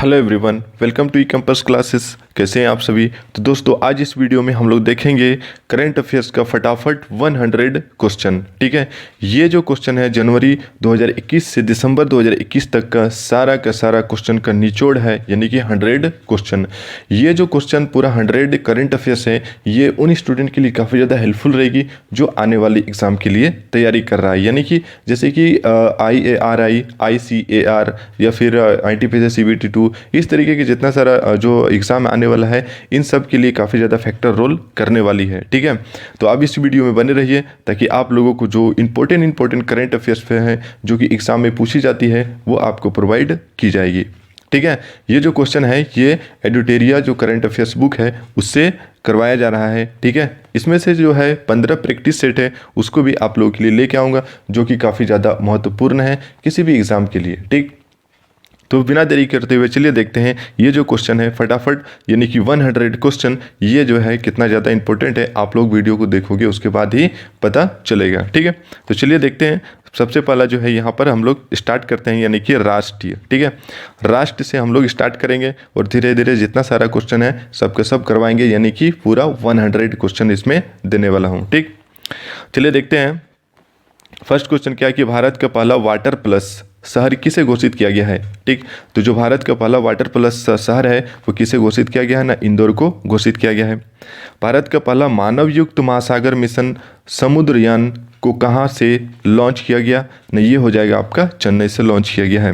Hello everyone, welcome to E campus classes. कैसे हैं आप सभी। तो दोस्तों, आज इस वीडियो में हम लोग देखेंगे करंट अफेयर्स का फटाफट 100 क्वेश्चन। ठीक है, ये जो क्वेश्चन है जनवरी 2021 से दिसंबर 2021 तक का सारा क्वेश्चन का निचोड़ है, यानी कि 100 क्वेश्चन। ये जो क्वेश्चन पूरा 100 करंट अफेयर्स है, ये उन स्टूडेंट के लिए काफ़ी ज़्यादा हेल्पफुल रहेगी जो आने वाले एग्ज़ाम के लिए तैयारी कर रहा है। यानी कि जैसे कि IARI, ICAR या फिर INTPC CBT2, इस तरीके के जितना सारा जो एग्ज़ाम आने वाला है, इन सब के लिए काफ़ी ज़्यादा फैक्टर रोल करने वाली है। ठीक है, तो आप इस वीडियो में बने रहिए ताकि आप लोगों को जो इंपॉर्टेंट करंट अफेयर्स पे हैं जो कि एग्ज़ाम में पूछी जाती है वो आपको प्रोवाइड की जाएगी। ठीक है, ये जो क्वेश्चन है ये एडुटेरिया जो करंट अफेयर्स बुक है उससे करवाया जा रहा है। ठीक है, इसमें से जो है 15 प्रैक्टिस सेट है उसको भी आप लोगों के लिए लेके आऊँगा, जो कि काफ़ी ज़्यादा महत्वपूर्ण है किसी भी एग्ज़ाम के लिए। ठीक, तो बिना देरी करते हुए चलिए देखते हैं ये जो क्वेश्चन है फटाफट, यानी कि 100 क्वेश्चन, ये जो है कितना ज़्यादा इंपॉर्टेंट है। आप लोग वीडियो को देखोगे उसके बाद ही पता चलेगा। ठीक है, तो चलिए देखते हैं। सबसे पहला जो है यहाँ पर हम लोग स्टार्ट करते हैं, यानी कि राष्ट्रीय। ठीक है, राष्ट्र से हम लोग स्टार्ट करेंगे और धीरे धीरे जितना सारा क्वेश्चन है सबके सब करवाएंगे, यानी कि पूरा 100 क्वेश्चन इसमें देने वाला हूँ। ठीक, चलिए देखते हैं। फर्स्ट क्वेश्चन क्या है कि भारत का पहला वाटर प्लस शहर किसे घोषित किया गया है। ठीक, तो जो भारत का पहला वाटर प्लस शहर है वो किसे घोषित किया गया है ना, इंदौर को घोषित किया गया है। भारत का पहला मानव युक्त महासागर मिशन समुद्रयान को कहाँ से लॉन्च किया गया ना, ये हो जाएगा आपका चेन्नई से लॉन्च किया गया है।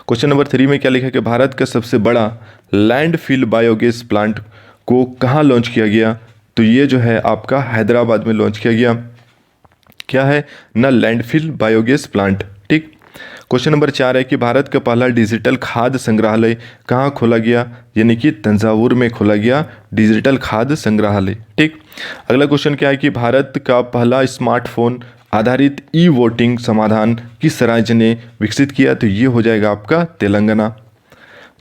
क्वेश्चन नंबर 3 में क्या लिखा है कि भारत का सबसे बड़ा लैंडफिल बायोगैस प्लांट को कहाँ लॉन्च किया गया, तो ये जो है आपका हैदराबाद में लॉन्च किया गया। क्या है ना, लैंडफिल बायोगैस प्लांट। ठीक, क्वेश्चन नंबर 4 है कि भारत का पहला डिजिटल खाद्य संग्रहालय कहाँ खोला गया, यानी कि तंजावुर में खोला गया डिजिटल खाद्य संग्रहालय। ठीक, अगला क्वेश्चन क्या है कि भारत का पहला स्मार्टफोन आधारित ई वोटिंग समाधान किस राज्य ने विकसित किया, तो ये हो जाएगा आपका तेलंगाना।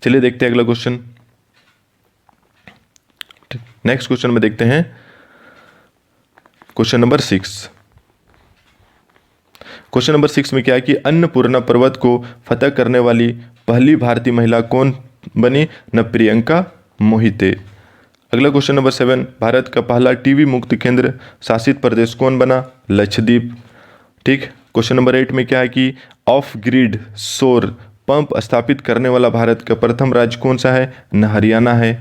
चलिए देखते हैं अगला क्वेश्चन। नेक्स्ट क्वेश्चन में देखते हैं क्वेश्चन नंबर 6। क्वेश्चन नंबर 6 में क्या है कि अन्नपूर्णा पर्वत को फतह करने वाली पहली भारतीय महिला कौन बनी न, प्रियंका मोहिते। अगला क्वेश्चन नंबर 7, भारत का पहला टीबी मुक्त केंद्र शासित प्रदेश कौन बना, लक्षद्वीप। ठीक, क्वेश्चन नंबर 8 में क्या है कि ऑफ ग्रिड सौर पंप स्थापित करने वाला भारत का प्रथम राज्य कौन सा है न, हरियाणा है।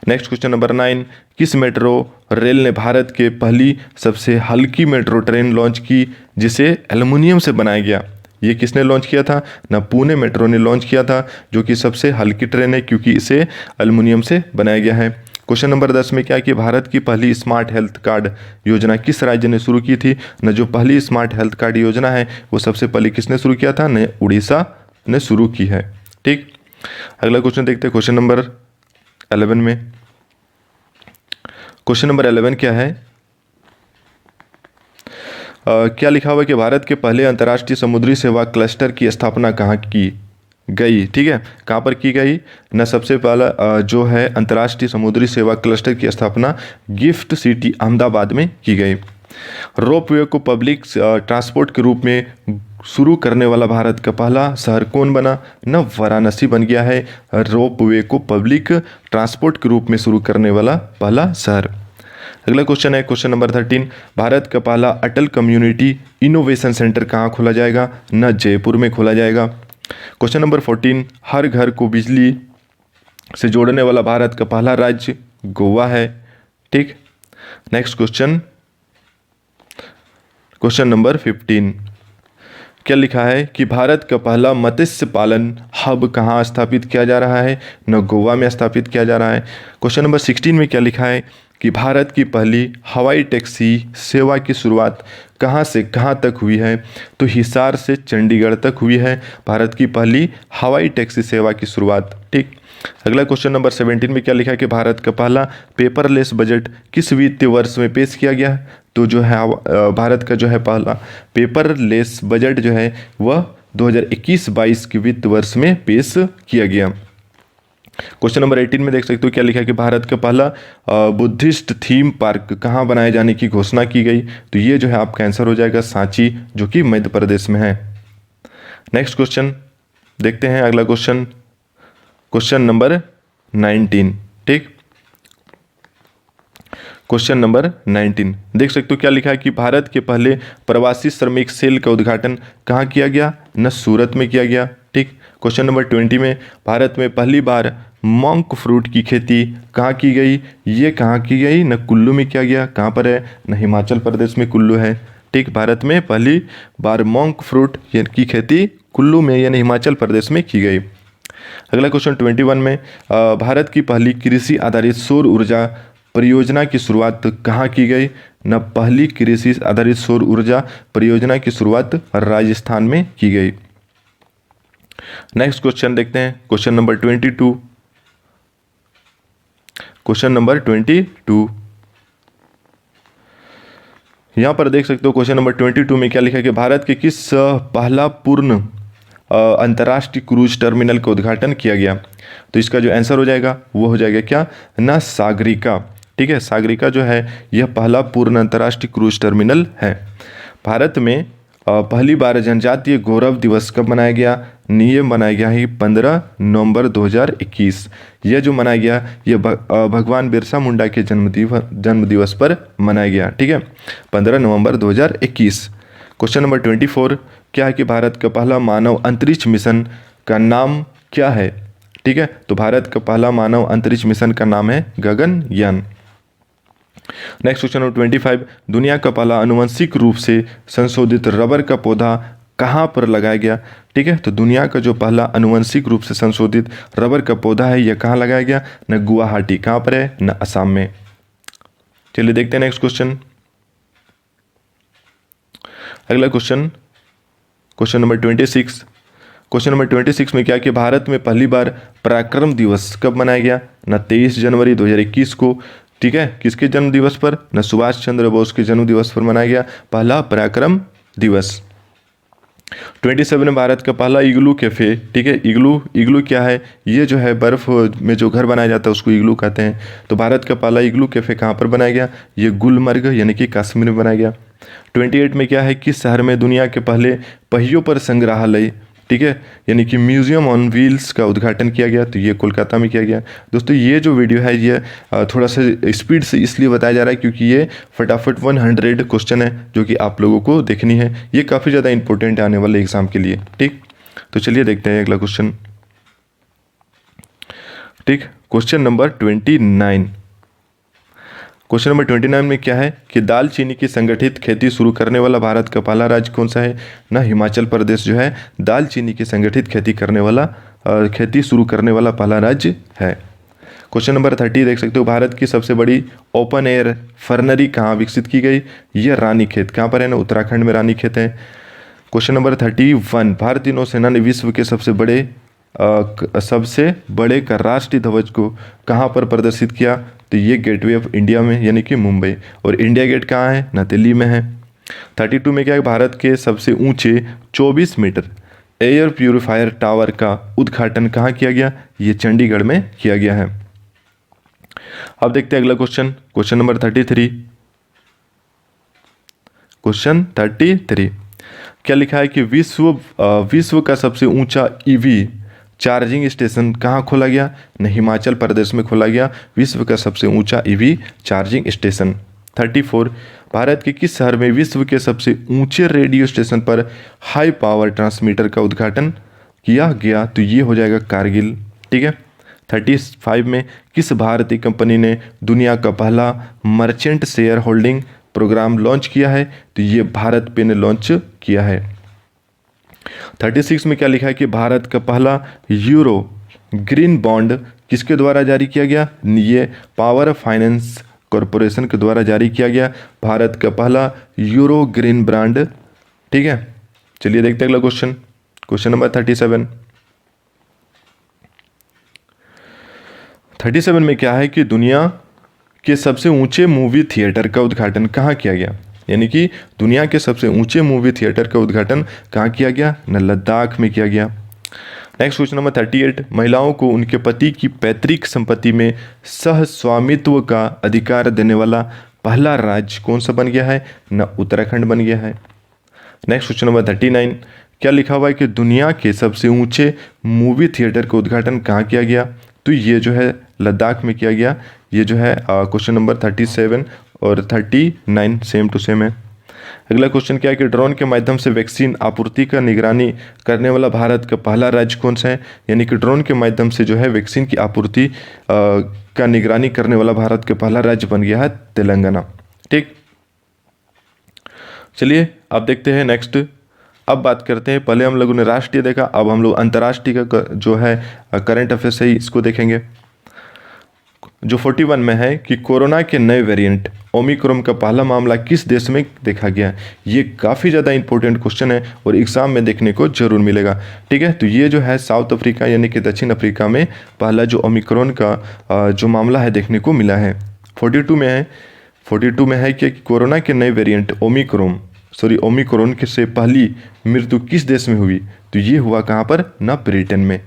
नेक्स्ट क्वेश्चन नंबर 9, किस मेट्रो रेल ने भारत के पहली सबसे हल्की मेट्रो ट्रेन लॉन्च की जिसे एल्युमिनियम से बनाया गया, ये किसने लॉन्च किया था ना, पुणे मेट्रो ने लॉन्च किया था, जो कि सबसे हल्की ट्रेन है क्योंकि इसे एल्युमिनियम से बनाया गया है। क्वेश्चन नंबर 10 में क्या कि भारत की पहली स्मार्ट हेल्थ कार्ड योजना किस राज्य ने शुरू की थी न, जो पहली स्मार्ट हेल्थ कार्ड योजना है वो सबसे पहले किसने शुरू किया था न, उड़ीसा ने शुरू की है। ठीक, अगला क्वेश्चन देखते हैं क्वेश्चन नंबर 11 में। क्वेश्चन नंबर 11 क्या है, क्या लिखा हुआ है कि भारत के पहले अंतर्राष्ट्रीय समुद्री सेवा क्लस्टर की स्थापना कहाँ की गई। ठीक है, कहाँ पर की गई ना, सबसे पहला जो है अंतर्राष्ट्रीय समुद्री सेवा क्लस्टर की स्थापना गिफ्ट सिटी अहमदाबाद में की गई। रोपवे को पब्लिक ट्रांसपोर्ट के रूप में शुरू करने वाला भारत का पहला शहर कौन बना न, वाराणसी बन गया है रोपवे को पब्लिक ट्रांसपोर्ट के रूप में शुरू करने वाला पहला शहर। अगला क्वेश्चन है क्वेश्चन नंबर 13, भारत का पहला अटल कम्युनिटी इनोवेशन सेंटर कहाँ खोला जाएगा न, जयपुर में खोला जाएगा। क्वेश्चन नंबर 14, हर घर को बिजली से जोड़ने वाला भारत का पहला राज्य गोवा है। ठीक, नेक्स्ट क्वेश्चन, क्वेश्चन नंबर 15, क्या लिखा है कि भारत का पहला मत्स्य पालन हब कहाँ स्थापित किया जा रहा है न, गोवा में स्थापित किया जा रहा है। क्वेश्चन नंबर 16 में क्या लिखा है कि भारत की पहली हवाई टैक्सी सेवा की शुरुआत कहाँ से कहाँ तक हुई है, तो हिसार से चंडीगढ़ तक हुई है भारत की पहली हवाई टैक्सी सेवा की शुरुआत। ठीक, अगला क्वेश्चन नंबर 17 में क्या लिखा है कि भारत का पहला पेपरलेस बजट किस वित्तीय वर्ष में पेश किया गया, तो जो है भारत का जो है पहला पेपरलेस बजट जो है वह 2021-22 के वित्त वर्ष में पेश किया गया। क्वेश्चन नंबर 18 में देख सकते हो क्या लिखा है कि भारत का पहला बुद्धिस्ट थीम पार्क कहाँ बनाए जाने की घोषणा की गई, तो ये जो है आपका आंसर हो जाएगा सांची, जो कि मध्य प्रदेश में है। नेक्स्ट क्वेश्चन देखते हैं अगला क्वेश्चन क्वेश्चन नंबर 19। ठीक, क्वेश्चन नंबर 19 देख सकते हो क्या लिखा है कि भारत के पहले प्रवासी श्रमिक सेल का उद्घाटन कहाँ किया गया? न सूरत में किया गया। ठीक, क्वेश्चन नंबर 20 में भारत में पहली बार मॉन्क फ्रूट की खेती कहाँ की गई? ये कहाँ की गई? न कुल्लू में किया गया, कहाँ पर है? न हिमाचल प्रदेश में कुल्लू है। ठीक, भारत में पहली बार मॉन्क फ्रूट की खेती कुल्लू में यानी हिमाचल प्रदेश में की गई। अगला क्वेश्चन 21 में भारत की पहली कृषि आधारित सौर ऊर्जा परियोजना की शुरुआत कहाँ की गई? न पहली कृषि आधारित सौर ऊर्जा परियोजना की शुरुआत राजस्थान में की गई। नेक्स्ट क्वेश्चन देखते हैं, क्वेश्चन नंबर 22। क्वेश्चन नंबर 22 यहां पर देख सकते हो क्वेश्चन नंबर 22 में क्या लिखा है कि भारत के किस पहला पूर्ण अंतर्राष्ट्रीय क्रूज टर्मिनल का उद्घाटन किया गया? तो इसका जो आंसर हो जाएगा वो हो जाएगा क्या? ना सागरिका। ठीक है, सागरिका जो है यह पहला पूर्ण अंतर्राष्ट्रीय क्रूज टर्मिनल है। भारत में पहली बार जनजातीय गौरव दिवस कब मनाया गया? ये मनाया गया है 15 नवंबर 2021। यह जो मनाया गया यह भगवान बिरसा मुंडा के जन्म दिवस पर मनाया गया। ठीक है, 15 नवंबर 2021। क्वेश्चन नंबर 24 क्या है कि भारत का पहला मानव अंतरिक्ष मिशन का नाम क्या है? ठीक है, तो भारत का पहला मानव अंतरिक्ष मिशन का नाम है गगनयान। नेक्स्ट क्वेश्चन नंबर 25 दुनिया का पहला आनुवंशिक रूप से संशोधित रबर का पौधा कहाँ पर लगाया गया? ठीक है, तो दुनिया का जो पहला आनुवंशिक रूप से संशोधित रबर का पौधा है यह कहाँ लगाया गया? न गुवाहाटी, कहाँ पर है? न असम में। चलिए देखते हैं नेक्स्ट क्वेश्चन। अगला question, question number 26। Question number 26 में क्या कि भारत में पहली बार पराक्रम दिवस कब मनाया गया? न 23 जनवरी 2021 को। ठीक है, किसके जन्म दिवस पर? न सुभाष चंद्र बोस के जन्म दिवस पर मनाया गया पहला पराक्रम दिवस। 27 में भारत का पहला इग्लू कैफे। ठीक है, इग्लू क्या है? ये जो है बर्फ में जो घर बनाया जाता है उसको इग्लू कहते हैं। तो भारत का पहला इग्लू कैफे कहाँ पर बनाया गया? ये गुलमर्ग यानी कि कश्मीर में बनाया गया। 28 में क्या है? किस शहर में दुनिया के पहले पहियों पर संग्रहालय, ठीक है, यानी कि म्यूजियम ऑन व्हील्स का उद्घाटन किया गया? तो ये कोलकाता में किया गया। दोस्तों ये जो वीडियो है ये थोड़ा सा स्पीड से इसलिए बताया जा रहा है क्योंकि ये फटाफट 100 क्वेश्चन है जो कि आप लोगों को देखनी है। ये काफ़ी ज़्यादा इंपॉर्टेंट है आने वाले एग्जाम के लिए। ठीक, तो चलिए देखते हैं अगला क्वेश्चन। ठीक, क्वेश्चन नंबर 29। क्वेश्चन नंबर 29 में क्या है कि दालचीनी की संगठित खेती शुरू करने वाला भारत का पहला राज्य कौन सा है? ना हिमाचल प्रदेश जो है दालचीनी की संगठित खेती शुरू करने वाला पहला राज्य है। क्वेश्चन नंबर 30 देख सकते हो भारत की सबसे बड़ी ओपन एयर फर्नरी कहाँ विकसित की गई? ये रानीखेत, कहाँ पर है? ना उत्तराखंड में रानीखेत है। क्वेश्चन नंबर 31 भारतीय नौसेना ने विश्व के सबसे बड़े का राष्ट्रीय ध्वज को कहाँ पर प्रदर्शित किया? तो ये गेटवे ऑफ इंडिया में यानी कि मुंबई। और इंडिया गेट कहाँ है? ना दिल्ली में है। 32 में क्या है? भारत के सबसे ऊंचे 24 मीटर एयर प्यूरिफायर टावर का उद्घाटन कहाँ किया गया? ये चंडीगढ़ में किया गया है। अब देखते हैं अगला क्वेश्चन, क्वेश्चन नंबर 33। क्वेश्चन 33 क्या लिखा है कि विश्व का सबसे ऊंचा ईवी चार्जिंग स्टेशन कहाँ खोला गया? न हिमाचल प्रदेश में खोला गया विश्व का सबसे ऊंचा ईवी चार्जिंग स्टेशन। 34 भारत के किस शहर में विश्व के सबसे ऊंचे रेडियो स्टेशन पर हाई पावर ट्रांसमीटर का उद्घाटन किया गया? तो ये हो जाएगा कारगिल। ठीक है, 35 में किस भारतीय कंपनी ने दुनिया का पहला merchant share holding programme launch किया है? तो ये भारत पे ने लॉन्च किया है। 36 में क्या लिखा है कि भारत का पहला यूरो ग्रीन बॉन्ड किसके द्वारा जारी किया गया? ये पावर फाइनेंस कॉरपोरेशन के द्वारा जारी किया गया भारत का पहला यूरो ग्रीन बॉन्ड। ठीक है, चलिए देखते हैं अगला क्वेश्चन, क्वेश्चन नंबर 37 में क्या है कि दुनिया के सबसे ऊंचे मूवी थिएटर का उद्घाटन कहाँ किया गया? यानी कि दुनिया के सबसे ऊंचे मूवी थिएटर का उद्घाटन कहाँ किया गया? न लद्दाख में किया गया। नेक्स्ट क्वेश्चन नंबर 38 महिलाओं को उनके पति की पैतृक संपत्ति में सह स्वामित्व का अधिकार देने वाला पहला राज्य कौन सा बन गया है? न उत्तराखंड बन गया है। नेक्स्ट क्वेश्चन नंबर 39 क्या लिखा हुआ है कि दुनिया के सबसे ऊंचे मूवी थिएटर का उद्घाटन कहाँ किया गया? तो ये जो है लद्दाख में किया गया। ये जो है क्वेश्चन नंबर 37 और 39 सेम टू सेम है। अगला क्वेश्चन क्या है कि ड्रोन के माध्यम से वैक्सीन आपूर्ति का निगरानी करने वाला भारत का पहला राज्य कौन सा है? यानी कि ड्रोन के माध्यम से जो है वैक्सीन की आपूर्ति का निगरानी करने वाला भारत का पहला राज्य बन गया है तेलंगाना। ठीक, चलिए अब देखते हैं नेक्स्ट। अब बात करते हैं, पहले हम लोगों ने राष्ट्रीय देखा, अब हम लोग अंतर्राष्ट्रीय का जो है करंट अफेयर्स है इसको देखेंगे। जो 41 में है कि कोरोना के नए वेरिएंट ओमिक्रॉन का पहला मामला किस देश में देखा गया? ये काफ़ी ज़्यादा इंपॉर्टेंट क्वेश्चन है और एग्जाम में देखने को जरूर मिलेगा। ठीक है, तो ये जो है साउथ अफ्रीका यानी कि दक्षिण अफ्रीका में पहला जो ओमिक्रॉन का जो मामला है देखने को मिला है। 42 में है, 42 में है कि कोरोना के नए वेरिएंट ओमिक्रॉन के से पहली मृत्यु किस देश में हुई? तो ये हुआ कहाँ पर? ना ब्रिटेन में।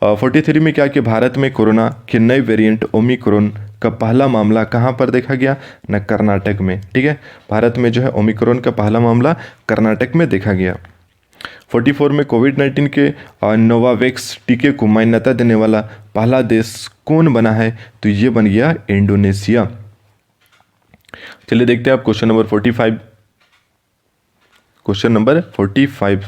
43 में क्या कि भारत में कोरोना के नए वेरिएंट ओमिक्रॉन का पहला मामला कहाँ पर देखा गया? न कर्नाटक में। ठीक है, भारत में जो है ओमिक्रॉन का पहला मामला कर्नाटक में देखा गया। 44 में कोविड-19 के नोवावैक्स टीके को मान्यता देने वाला पहला देश कौन बना है? तो ये बन गया इंडोनेशिया। चलिए देखते हैं आप क्वेश्चन नंबर 45। क्वेश्चन नंबर 45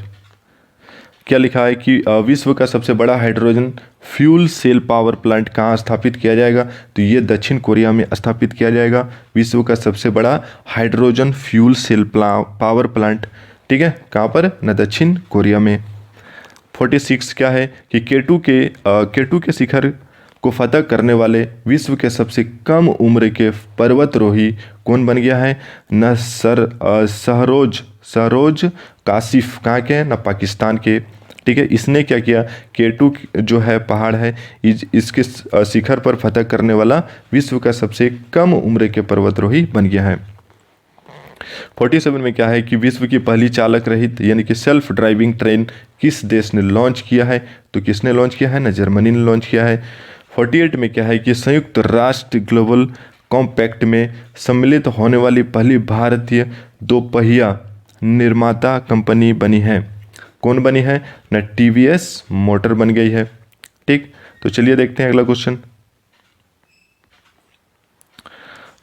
क्या लिखा है कि विश्व का सबसे बड़ा hydrogen fuel cell power plant कहाँ स्थापित किया जाएगा? तो ये दक्षिण कोरिया में स्थापित किया जाएगा। विश्व का सबसे बड़ा hydrogen fuel cell power plant, ठीक है, कहाँ पर? न दक्षिण कोरिया में। 46 क्या है कि केटू के शिखर को फतह करने वाले विश्व के सबसे कम उम्र के पर्वतारोही कौन बन गया है? न सहरोज कासिफ, कहाँ के हैं? न पाकिस्तान के। ठीक है, इसने क्या किया? केटू जो है पहाड़ है, इसके शिखर पर फतह करने वाला विश्व का सबसे कम उम्र के पर्वतारोही बन गया है। 47 में क्या है कि विश्व की पहली चालक रहित यानी कि सेल्फ ड्राइविंग ट्रेन किस देश ने लॉन्च किया है? तो किसने लॉन्च किया है? न जर्मनी ने लॉन्च किया है। 48 में क्या है कि संयुक्त राष्ट्र ग्लोबल कॉम्पैक्ट में सम्मिलित होने वाली पहली भारतीय दोपहिया निर्माता कंपनी बनी है। कौन बनी है? न टीवीएस मोटर बन गई है। ठीक, तो चलिए देखते हैं अगला क्वेश्चन।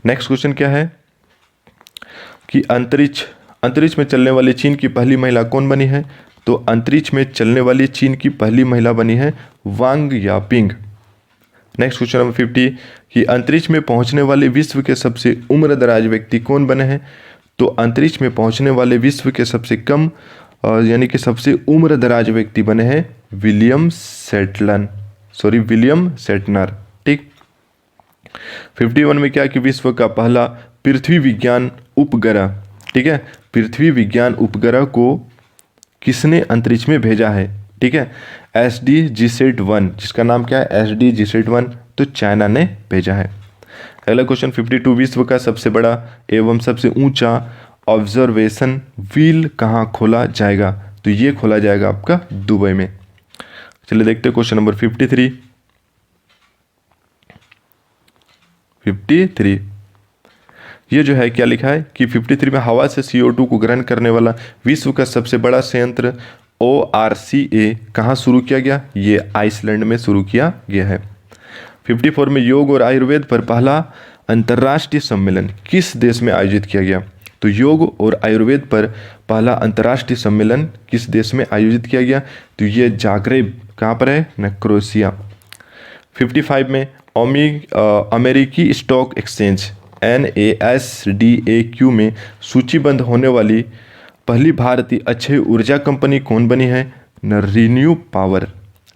नेक्स्ट क्वेश्चन क्या है कि अंतरिक्ष में चलने वाली चीन की पहली महिला कौन बनी है? तो अंतरिक्ष में चलने वाली चीन की पहली महिला बनी है Wang Yaping. Next question number 50 कि अंतरिक्ष में पहुंचने वाले विश्व के सबसे उम्रदराज व्यक्ति कौन बने हैं? तो अंतरिक्ष में पहुंचने वाले विश्व के सबसे कम यानी कि सबसे उम्रदराज व्यक्ति बने हैं विलियम सेटनर। ठीक, 51 में क्या कि विश्व का पहला पृथ्वी विज्ञान उपग्रह, ठीक है, पृथ्वी विज्ञान उपग्रह को किसने अंतरिक्ष में भेजा है? ठीक है, SDGSat-1, जिसका नाम क्या है? SDGSat-1, तो चाइना ने भेजा है। अगला क्वेश्चन 52 विश्व का सबसे बड़ा एवं सबसे ऊंचा ऑब्जर्वेशन व्हील कहाँ खोला जाएगा? तो ये खोला जाएगा आपका दुबई में। चलिए देखते हैं क्वेश्चन नंबर 53। ये जो है क्या लिखा है कि 53 में हवा से CO2 को ग्रहण करने वाला विश्व का सबसे बड़ा संयंत्र ORCA कहाँ शुरू किया गया? ये आइसलैंड में शुरू किया गया है। 54 में योग और आयुर्वेद पर पहला अंतर्राष्ट्रीय सम्मेलन किस देश में आयोजित किया गया? तो योग और आयुर्वेद पर पहला अंतर्राष्ट्रीय सम्मेलन किस देश में आयोजित किया गया? तो ये जाग्रेब, कहाँ पर है? न क्रोएशिया। 55 में अमेरिकी स्टॉक एक्सचेंज NASDAQ में सूचीबद्ध होने वाली पहली भारतीय अक्षय ऊर्जा कंपनी कौन बनी है? न रीन्यू पावर।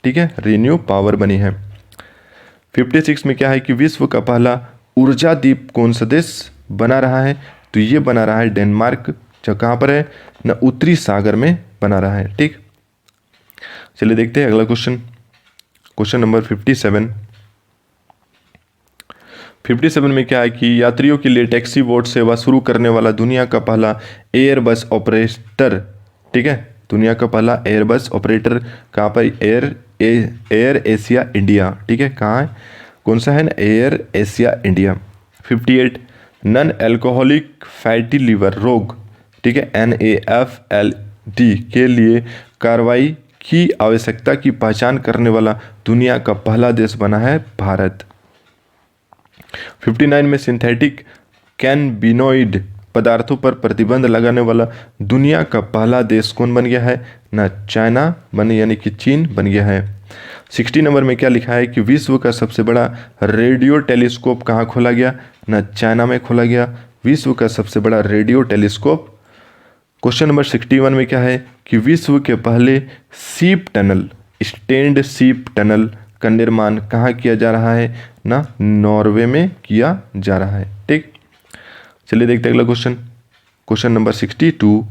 ठीक है, रीन्यू पावर बनी है। 56 में क्या है कि विश्व का पहला ऊर्जा द्वीप कौन सा देश बना रहा है? तो ये बना रहा है डेनमार्क, जो कहाँ पर है? न उत्तरी सागर में बना रहा है। ठीक, चलिए देखते हैं अगला क्वेश्चन, क्वेश्चन नंबर 57 में क्या है कि यात्रियों के लिए टैक्सी बोट सेवा शुरू करने वाला दुनिया का पहला एयरबस ऑपरेटर, ठीक है, दुनिया का पहला एयरबस ऑपरेटर कहाँ पर? Air Asia India. ठीक है, कहाँ है? कौन सा है? Air Asia India. 58 non alcoholic fatty liver रोग, ठीक है, डी के लिए कार्रवाई की आवश्यकता की पहचान करने वाला दुनिया का पहला देश बना है भारत। 59 में सिंथेटिक कैनबिनॉइड पदार्थों पर प्रतिबंध लगाने वाला दुनिया का पहला देश कौन बन गया है? ना चाइना बने यानी कि चीन बन गया है। 60 नंबर में क्या लिखा है कि विश्व का सबसे बड़ा रेडियो टेलीस्कोप कहाँ खोला गया? ना चाइना में खोला गया। विश्व का सबसे बड़ा रेडियो टेलीस्कोप। क्वेश्चन नंबर 61 में क्या है कि विश्व के पहले सीप टनल, स्टेन्ड सीप टनल का निर्माण कहाँ किया जा रहा है? ना नॉर्वे में किया जा रहा है। ठीक, चलिए देखते हैं अगला question. Question number 62।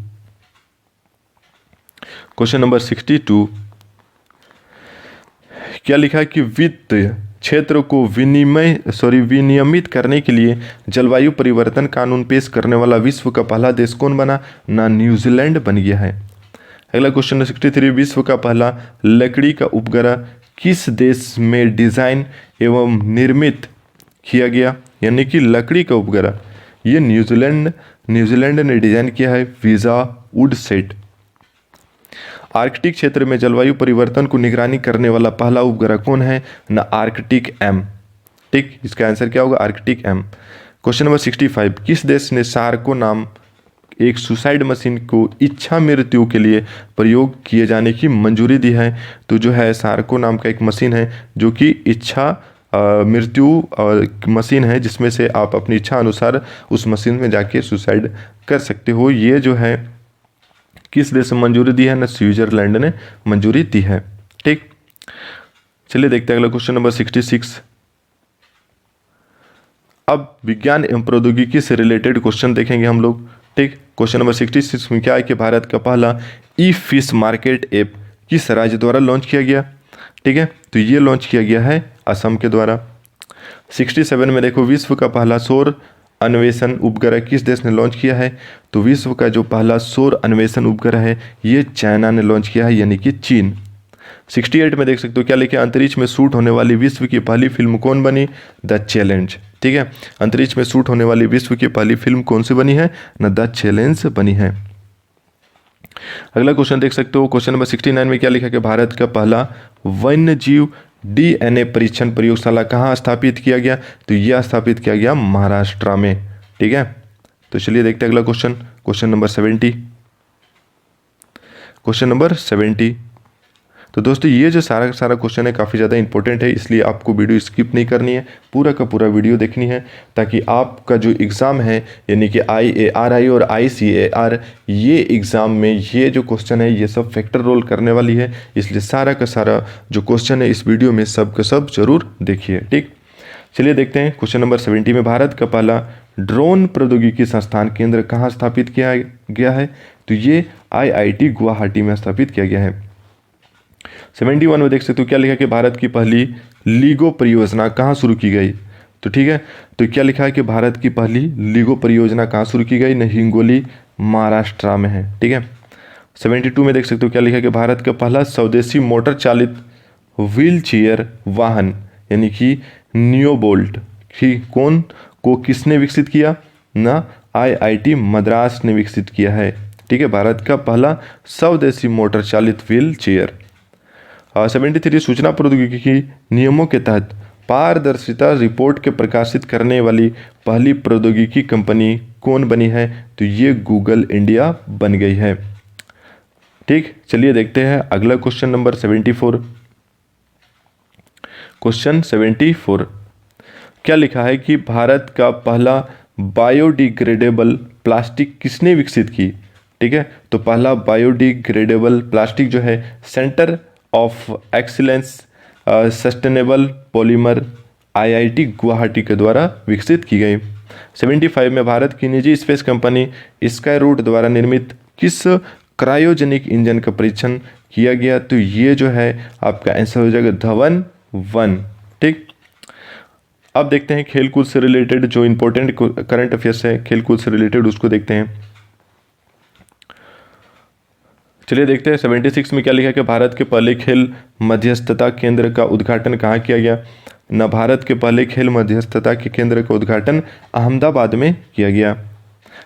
Question number 62 क्या लिखा है कि वित्त क्षेत्र को विनियमित करने के लिए जलवायु परिवर्तन कानून पेश करने वाला विश्व का पहला देश कौन बना? ना न्यूजीलैंड बन गया है। अगला क्वेश्चन 63 विश्व का पहला लकड़ी का उपग्रह किस देश में डिजाइन एवं निर्मित किया गया? यानी कि लकड़ी का उपग्रह ये न्यूजीलैंड ने डिजाइन किया है, वीजा वुडसेट। आर्कटिक क्षेत्र में जलवायु परिवर्तन को निगरानी करने वाला पहला उपग्रह कौन है? ना आर्कटिक एम। ठीक, इसका आंसर क्या होगा? Arctic M. क्वेश्चन नंबर 65 किस देश ने सार्को नाम एक सुसाइड मशीन को इच्छा मृत्यु के लिए प्रयोग किए जाने की मंजूरी दी है? तो जो है सार्को नाम का एक मशीन है जो कि इच्छा मृत्यु मशीन है, जिसमें से आप अपनी इच्छा अनुसार उस मशीन में जाके सुसाइड कर सकते हो। ये जो है किस देश ने मंजूरी दी है? ना स्विट्जरलैंड ने मंजूरी दी है। ठीक, चलिए देखते हैं अगला क्वेश्चन नंबर 66। अब विज्ञान एवं प्रौद्योगिकी से रिलेटेड क्वेश्चन देखेंगे हम लोग। ठीक, क्वेश्चन नंबर 66 में क्या है कि भारत का पहला ई फिश मार्केट ऐप किस राज्य द्वारा लॉन्च किया गया? ठीक है, तो ये लॉन्च किया गया है असम के द्वारा। 67 में देखो विश्व का पहला सौर अन्वेषण उपग्रह किस देश ने लॉन्च किया है? तो विश्व का जो पहला सौर अन्वेषण उपग्रह है ये चाइना ने लॉन्च किया है, यानी कि चीन। 68 में देख सकते हो क्या लिखे अंतरिक्ष में शूट होने वाली विश्व की पहली फिल्म कौन बनी? The challenge. ठीक है, अंतरिक्ष में शूट होने वाली विश्व की पहली फिल्म कौन सी बनी है? ना द चैलेंज बनी है। अगला क्वेश्चन देख सकते हो क्वेश्चन नंबर 69 में क्या लिखा कि भारत का पहला वन्य जीव डीएनए परीक्षण प्रयोगशाला कहाँ स्थापित किया गया? तो यह स्थापित किया गया महाराष्ट्र में। ठीक है, तो चलिए देखते हैं अगला question. Question number 70। Question number 70 तो दोस्तों ये जो सारा क्वेश्चन है काफ़ी ज़्यादा इंपॉर्टेंट है, इसलिए आपको वीडियो स्किप नहीं करनी है, पूरा का पूरा वीडियो देखनी है, ताकि आपका जो एग्ज़ाम है यानी कि IARI और ICAR ये एग्ज़ाम में ये जो क्वेश्चन है ये सब फैक्टर रोल करने वाली है, इसलिए सारा का सारा जो क्वेश्चन है इस वीडियो में सब का सब जरूर देखिए। ठीक, चलिए देखते हैं क्वेश्चन नंबर 70 में भारत का पहला ड्रोन प्रौद्योगिकी संस्थान केंद्र कहाँ स्थापित किया गया है? तो ये IIT गुवाहाटी में स्थापित किया गया है। 71 में देख सकते हो क्या लिखा कि भारत की पहली लीगो परियोजना कहाँ शुरू की गई? तो ठीक है, तो क्या लिखा है कि भारत की पहली लीगो परियोजना कहाँ शुरू की गई? ना हिंगोली महाराष्ट्र में है। ठीक है, 72 में देख सकते हो क्या लिखा है कि भारत का पहला स्वदेशी मोटर चालित व्हील चेयर वाहन यानी कि नियोबोल्ट कौन को किसने विकसित किया? ना IIT मद्रास ने विकसित किया है। ठीक है, भारत का पहला स्वदेशी मोटर चालित व्हील चेयर। 73 सूचना प्रौद्योगिकी नियमों के तहत पारदर्शिता रिपोर्ट के प्रकाशित करने वाली पहली प्रौद्योगिकी कंपनी कौन बनी है? तो ये गूगल इंडिया बन गई है। ठीक, चलिए देखते हैं अगला क्वेश्चन नंबर 74। क्वेश्चन 74 क्या लिखा है कि भारत का पहला बायोडिग्रेडेबल प्लास्टिक किसने विकसित की? ठीक है, तो पहला बायोडिग्रेडेबल प्लास्टिक जो है centre of excellence sustainable polymer IIT Guwahati के द्वारा विकसित की गई। 75 में भारत की निजी स्पेस कंपनी स्काई रूट द्वारा निर्मित किस क्रायोजेनिक इंजन का परीक्षण किया गया? तो ये जो है आपका आंसर हो जाएगा धवन 1। ठीक, अब देखते हैं खेलकूद से रिलेटेड जो इंपॉर्टेंट करंट अफेयर्स है खेलकूद से रिलेटेड उसको देखते हैं। चलिए देखते हैं 76 में क्या लिखा है कि भारत के पहले खेल मध्यस्थता केंद्र का उद्घाटन कहाँ किया गया? न भारत के पहले खेल मध्यस्थता के केंद्र का उद्घाटन अहमदाबाद में किया गया।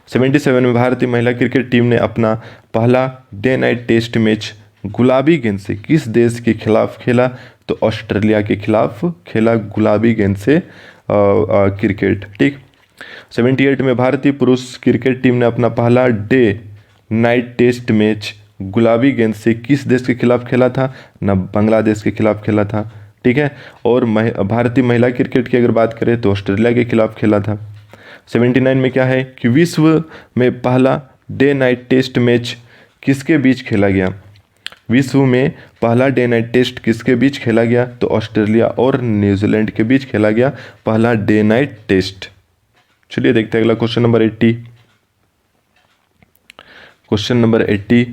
77 में भारतीय महिला क्रिकेट टीम ने अपना पहला डे नाइट टेस्ट मैच गुलाबी गेंद से किस देश के खिलाफ खेला? तो ऑस्ट्रेलिया के खिलाफ खेला गुलाबी गेंद से क्रिकेट। ठीक। 78 में भारतीय पुरुष क्रिकेट टीम ने अपना पहला डे नाइट टेस्ट मैच गुलाबी गेंद से किस देश के खिलाफ खेला था? ना बांग्लादेश के खिलाफ खेला था। ठीक है। और भारतीय महिला क्रिकेट की अगर बात करें तो ऑस्ट्रेलिया के खिलाफ खेला था। 79 में क्या है कि विश्व में पहला डे नाइट टेस्ट मैच किसके बीच खेला गया? विश्व में पहला डे नाइट टेस्ट किसके बीच खेला गया? तो ऑस्ट्रेलिया और न्यूजीलैंड के बीच खेला गया पहला डे नाइट टेस्ट। चलिए देखते हैं अगला क्वेश्चन नंबर 80। क्वेश्चन नंबर 80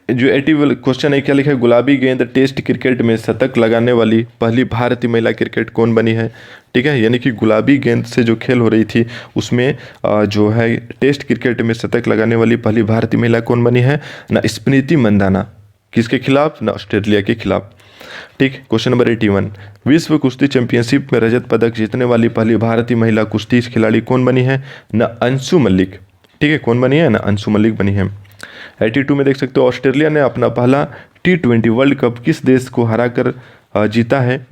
जो 80 क्वेश्चन है, क्या लिखा है? गुलाबी गेंद टेस्ट क्रिकेट में शतक लगाने वाली पहली भारतीय महिला क्रिकेट कौन बनी है? ठीक है, यानी कि गुलाबी गेंद से जो खेल हो रही थी उसमें जो है टेस्ट क्रिकेट में शतक लगाने वाली पहली भारतीय महिला कौन बनी है? ना स्मृति मंदाना। किसके खिलाफ? ना ऑस्ट्रेलिया के खिलाफ। ठीक। क्वेश्चन नंबर 81 विश्व कुश्ती चैंपियनशिप में रजत पदक जीतने वाली पहली भारतीय महिला कुश्ती खिलाड़ी कौन बनी है? ना अंशु मलिक। ठीक है, कौन बनी है? ना अंशु मलिक बनी है। 82 में देख सकते हो ऑस्ट्रेलिया ने अपना पहला T20 वर्ल्ड कप किस देश को हराकर जीता है?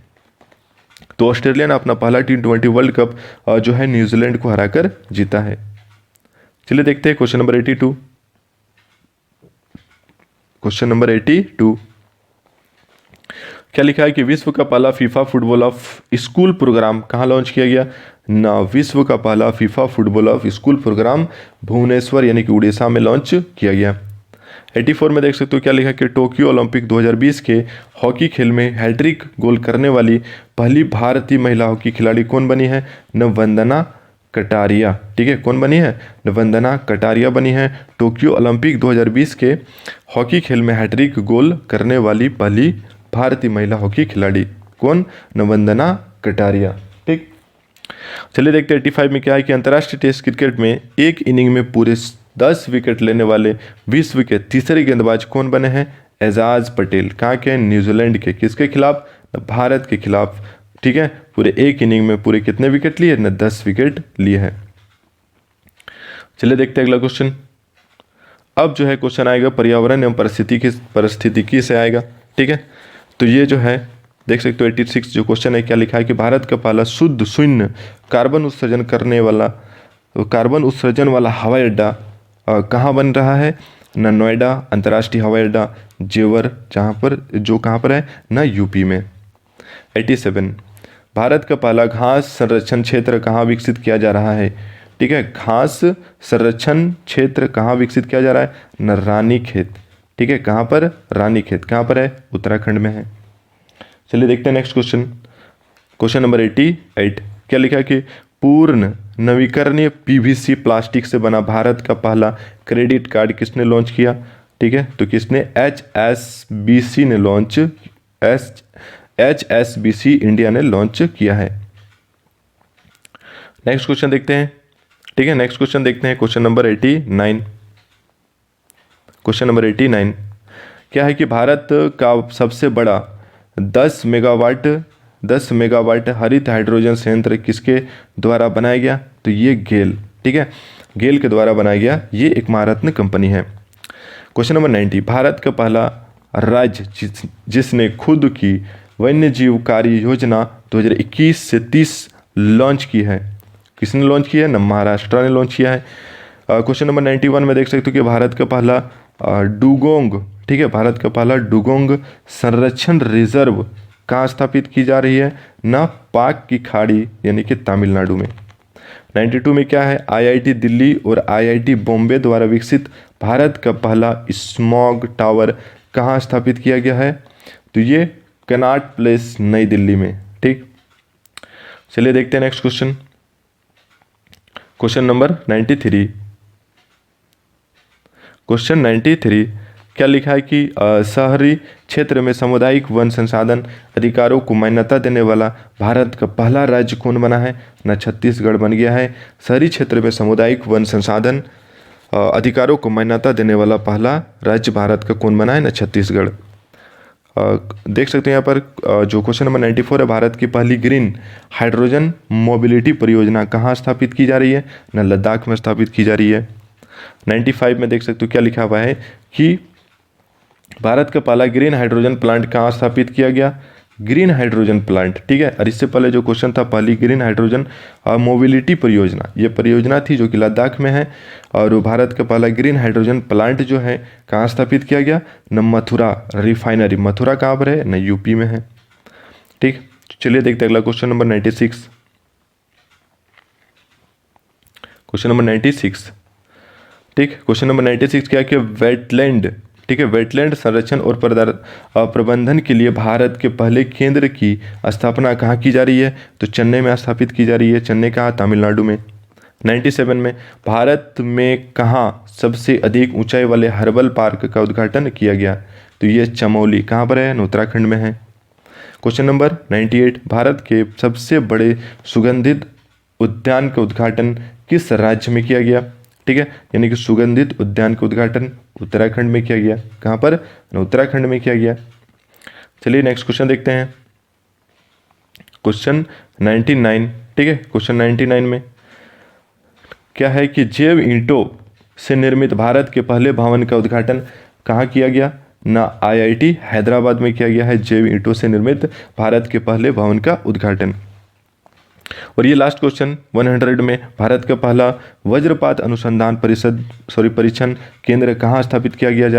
तो ऑस्ट्रेलिया ने अपना पहला T20 वर्ल्ड कप जो है न्यूजीलैंड को हराकर जीता है। चलिए देखते हैं क्वेश्चन नंबर 82। क्वेश्चन नंबर 82 क्या लिखा है कि विश्व का पहला FIFA football of school programme कहाँ लॉन्च किया गया? ना विश्व का पहला FIFA football of school programme Bhubaneswar यानी कि उड़ीसा में लॉन्च किया गया। 84 में देख सकते हो क्या लिखा कि टोक्यो ओलंपिक 2020 के हॉकी खेल में हैट्रिक गोल करने वाली पहली भारतीय महिला हॉकी खिलाड़ी कौन बनी है? न वंदना कटारिया। ठीक है, कौन बनी है? न वंदना कटारिया बनी है टोक्यो ओलंपिक 2020 के हॉकी खेल में हैट्रिक गोल करने वाली पहली भारतीय महिला हॉकी खिलाड़ी कौन? न वंदना कटारिया। ठीक। चलिए देखते हैं 85 में क्या है कि अंतर्राष्ट्रीय टेस्ट क्रिकेट में एक इनिंग में पूरे 10 विकेट लेने वाले विश्व के तीसरे गेंदबाज कौन बने हैं? एजाज पटेल। कहाँ के? न्यूजीलैंड के। किसके खिलाफ? भारत के खिलाफ। ठीक है, पूरे एक इनिंग में पूरे कितने विकेट लिए? न 10 विकेट लिए हैं। चलिए देखते हैं अगला क्वेश्चन। अब जो है क्वेश्चन आएगा पर्यावरण एवं परिस्थितिकी से आएगा। ठीक है, तो ये जो है देख सकते हो 86 जो क्वेश्चन है, क्या लिखा है कि भारत का पहला शुद्ध शून्य कार्बन उत्सर्जन वाला हवाई अड्डा कहाँ बन रहा है? न नोएडा अंतर्राष्ट्रीय हवाई अड्डा जेवर कहाँ पर है? न यूपी में। 87 भारत का पहला घास संरक्षण क्षेत्र कहाँ विकसित किया जा रहा है? ठीक है, घास संरक्षण क्षेत्र कहाँ विकसित किया जा रहा है? न रानीखेत। ठीक है, कहाँ पर? रानीखेत। कहाँ पर है? उत्तराखंड में है। चलिए देखते हैं नेक्स्ट क्वेश्चन। क्वेश्चन नंबर 88 क्या लिखा है कि पूर्ण नवीकरणीय PVC प्लास्टिक से बना भारत का पहला क्रेडिट कार्ड किसने लॉन्च किया? ठीक है, तो किसने? HSBC ने HSBC इंडिया ने लॉन्च किया है। नेक्स्ट क्वेश्चन देखते हैं। ठीक है, नेक्स्ट क्वेश्चन देखते हैं क्वेश्चन नंबर 89। क्वेश्चन नंबर 89 क्या है कि भारत का सबसे बड़ा 10 मेगावाट हरित हाइड्रोजन संयंत्र किसके द्वारा बनाया गया? तो ये गेल। ठीक है, गेल के द्वारा बनाया गया। ये एक महारत्न कंपनी है। क्वेश्चन नंबर 90 भारत का पहला राज्य जिसने खुद की वन्य जीव कार्य योजना 2021 से 30 लॉन्च की है, किसने लॉन्च किया है? न महाराष्ट्र ने लॉन्च किया है। क्वेश्चन नंबर 91 में देख सकते हो कि भारत का पहला डुगोंग, ठीक है, भारत का पहला डुगोंग संरक्षण रिजर्व कहाँ स्थापित की जा रही है? न पाक की खाड़ी यानी कि तमिलनाडु में। 92 में क्या है? IIT दिल्ली और IIT बॉम्बे द्वारा विकसित भारत का पहला स्मॉग टावर कहाँ स्थापित किया गया है? तो ये कनॉट प्लेस नई दिल्ली में। ठीक, चलिए देखते हैं next question. Question number 93। Question 93 क्या लिखा है कि शहरी क्षेत्र में सामुदायिक वन संसाधन अधिकारों को मान्यता देने वाला भारत का पहला राज्य कौन बना है? न छत्तीसगढ़ बन गया है। शहरी क्षेत्र में सामुदायिक वन संसाधन अधिकारों को मान्यता देने वाला पहला राज्य भारत का कौन बना है? न छत्तीसगढ़। देख सकते हैं यहाँ पर जो क्वेश्चन नंबर 94 है, भारत की पहली ग्रीन हाइड्रोजन मोबिलिटी परियोजना कहाँ स्थापित की जा रही है? न लद्दाख में स्थापित की जा रही है। 95 में देख सकते हो क्या लिखा हुआ है कि भारत का पहला ग्रीन हाइड्रोजन प्लांट कहाँ स्थापित किया गया? ग्रीन हाइड्रोजन प्लांट, ठीक है। और इससे पहले जो क्वेश्चन था, पहली ग्रीन हाइड्रोजन मोबिलिटी परियोजना, ये परियोजना थी जो कि लद्दाख में है। और भारत का पहला ग्रीन हाइड्रोजन प्लांट जो है कहाँ स्थापित किया गया? न मथुरा रिफाइनरी, मथुरा कहाँ पर है? न यूपी में है, ठीक। चलिए देखते हैं अगला क्वेश्चन नंबर 96। क्वेश्चन नंबर 96, ठीक। क्वेश्चन नंबर 96 क्या है कि वेटलैंड, ठीक है, वेटलैंड संरक्षण और प्रबंधन के लिए भारत के पहले केंद्र की स्थापना कहाँ की जा रही है? तो चेन्नई में स्थापित की जा रही है। चेन्नई कहाँ? तमिलनाडु में। 97 में भारत में कहाँ सबसे अधिक ऊंचाई वाले हर्बल पार्क का उद्घाटन किया गया? तो ये चमोली कहाँ पर है? उत्तराखंड में है। क्वेश्चन नंबर 98, भारत के सबसे बड़े सुगंधित उद्यान का उद्घाटन किस राज्य में किया गया? ठीक है, यानी कि सुगंधित उद्यान का उद्घाटन उत्तराखंड में किया गया। कहाँ पर? उत्तराखंड में किया गया। चलिए नेक्स्ट क्वेश्चन देखते हैं, क्वेश्चन 99, ठीक है। क्वेश्चन 99 में क्या है कि जैव ईंटों से निर्मित भारत के पहले भवन का उद्घाटन कहाँ किया गया? ना IIT हैदराबाद में किया गया है जैव ईंटों से निर्मित भारत के पहले भवन का उद्घाटन। और ये लास्ट क्वेश्चन 100 में भारत का पहला वज्रपात अनुसंधान परीक्षण केंद्र कहाँ स्थापित किया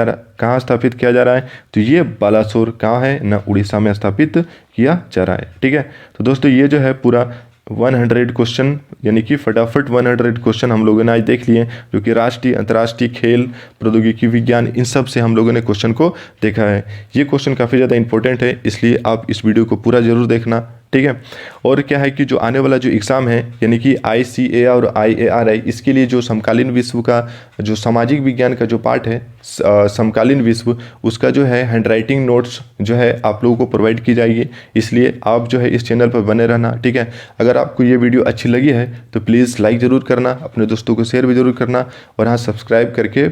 जा रहा है? तो ये बालासोर कहाँ है? ना उड़ीसा में स्थापित किया जा रहा है, ठीक है। तो दोस्तों ये जो है पूरा 100 क्वेश्चन, यानी कि फटाफट 100 क्वेश्चन हम लोगों ने आज देख लिए, जो कि राष्ट्रीय, अंतर्राष्ट्रीय, खेल, प्रौद्योगिकी, विज्ञान, इन सब से हम लोगों ने क्वेश्चन को देखा है। ये क्वेश्चन काफ़ी ज़्यादा इंपॉर्टेंट है, इसलिए आप इस वीडियो को पूरा जरूर देखना, ठीक है। और क्या है कि जो आने वाला जो एग्ज़ाम है, यानी कि ICAR और IARI, इसके लिए जो समकालीन विश्व का जो सामाजिक विज्ञान का जो पार्ट है, समकालीन विश्व, उसका जो है हैंडराइटिंग नोट्स जो है आप लोगों को प्रोवाइड की जाएगी। इसलिए आप जो है इस चैनल पर बने रहना, ठीक है। अगर आपको ये वीडियो अच्छी लगी है तो प्लीज़ लाइक ज़रूर करना, अपने दोस्तों को शेयर भी ज़रूर करना, और हाँ सब्सक्राइब करके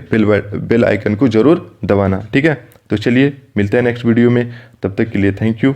बेल आइकन को ज़रूर दबाना, ठीक है। तो चलिए मिलते हैं नेक्स्ट वीडियो में, तब तक के लिए थैंक यू।